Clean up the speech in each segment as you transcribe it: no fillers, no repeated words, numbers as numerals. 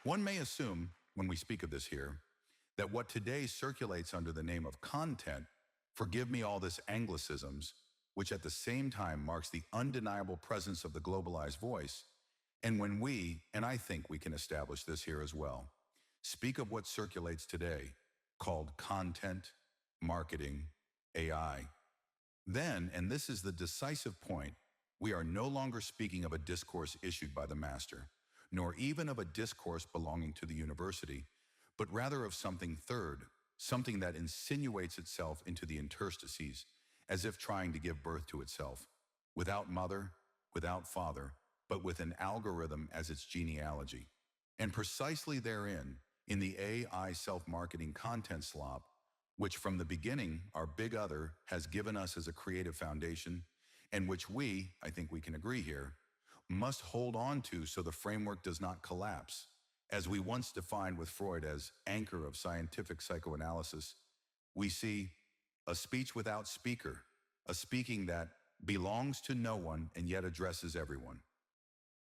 One may assume, when we speak of this here, that what today circulates under the name of content, forgive me all this anglicisms, which at the same time marks the undeniable presence of the globalized voice, and when we, and I think we can establish this here as well, speak of what circulates today, called content, marketing, AI, then, and this is the decisive point, we are no longer speaking of a discourse issued by the master, nor even of a discourse belonging to the university, but rather of something third, something that insinuates itself into the interstices, as if trying to give birth to itself, without mother, without father, but with an algorithm as its genealogy. And precisely therein, in the AI self-marketing content slop, which from the beginning our big other has given us as a creative foundation, and which we, I think we can agree here, must hold on to so the framework does not collapse, as we once defined with Freud as anchor of scientific psychoanalysis, we see a speech without speaker, a speaking that belongs to no one and yet addresses everyone.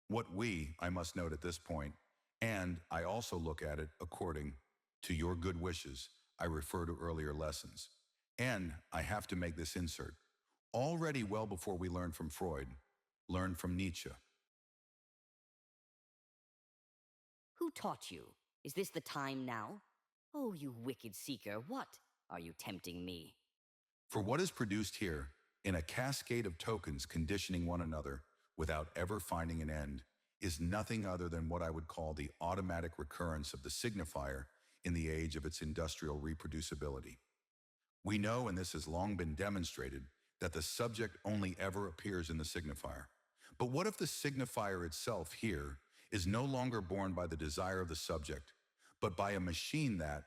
What we, I must note at this point, and I also look at it according to your good wishes, I refer to earlier lessons. And I have to make this insert. Already well before we learned from Freud, learned from Nietzsche. Who taught you? Is this the time now? Oh, you wicked seeker, what are you tempting me? For what is produced here, in a cascade of tokens conditioning one another without ever finding an end, is nothing other than what I would call the automatic recurrence of the signifier in the age of its industrial reproducibility. We know, and this has long been demonstrated, that the subject only ever appears in the signifier. But what if the signifier itself here is no longer born by the desire of the subject, but by a machine that,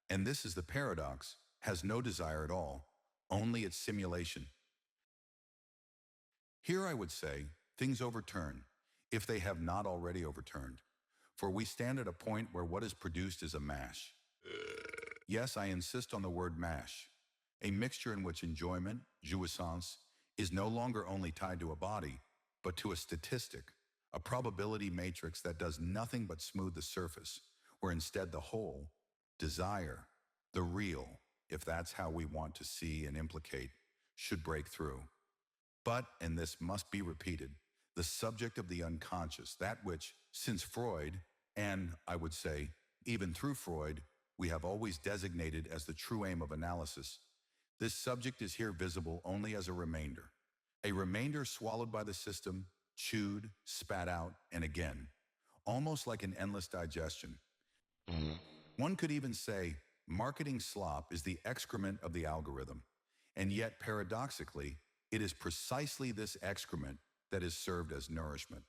and this is the paradox, has no desire at all, only its simulation? Here I would say, things overturn, if they have not already overturned. For we stand at a point where what is produced is a mash. Yes, I insist on the word mash, a mixture in which enjoyment, jouissance, is no longer only tied to a body, but to a statistic, a probability matrix that does nothing but smooth the surface, where instead the whole, desire, the real, if that's how we want to see and implicate, should break through. But, and this must be repeated, the subject of the unconscious, that which, since Freud, and I would say, even through Freud, we have always designated as the true aim of analysis, this subject is here visible only as a remainder swallowed by the system, chewed, spat out, and again, almost like an endless digestion. One could even say marketing slop is the excrement of the algorithm, and yet paradoxically, it is precisely this excrement that is served as nourishment,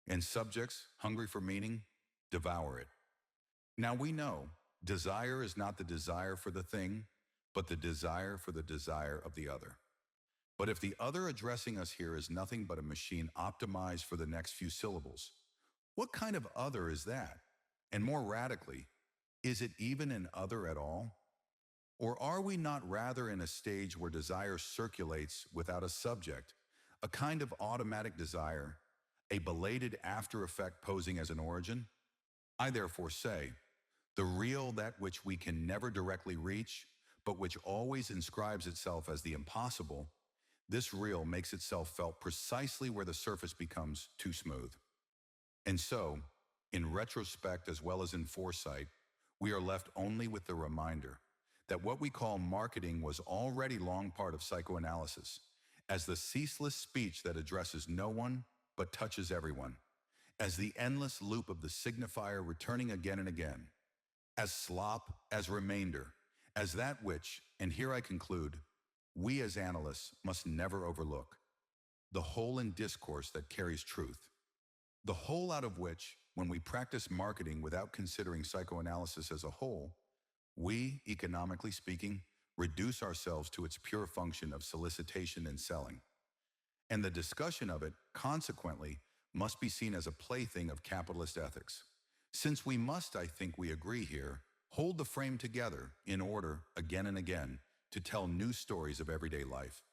and subjects, hungry for meaning, devour it. Now we know desire is not the desire for the thing, but the desire for the desire of the other. But if the other addressing us here is nothing but a machine optimized for the next few syllables, what kind of other is that? And more radically, is it even an other at all? Or are we not rather in a stage where desire circulates without a subject, a kind of automatic desire, a belated after effect posing as an origin? I therefore say, the real, that which we can never directly reach, but which always inscribes itself as the impossible, this real makes itself felt precisely where the surface becomes too smooth. And so, in retrospect as well as in foresight, we are left only with the reminder that what we call marketing was already long part of psychoanalysis, as the ceaseless speech that addresses no one but touches everyone, as the endless loop of the signifier returning again and again, as slop, as remainder, as that which, and here I conclude, we as analysts must never overlook, the whole in discourse that carries truth, the whole out of which, when we practice marketing without considering psychoanalysis as a whole, we, economically speaking, reduce ourselves to its pure function of solicitation and selling. And the discussion of it, consequently, must be seen as a plaything of capitalist ethics. Since we must, I think we agree here, hold the frame together in order, again and again, to tell new stories of everyday life.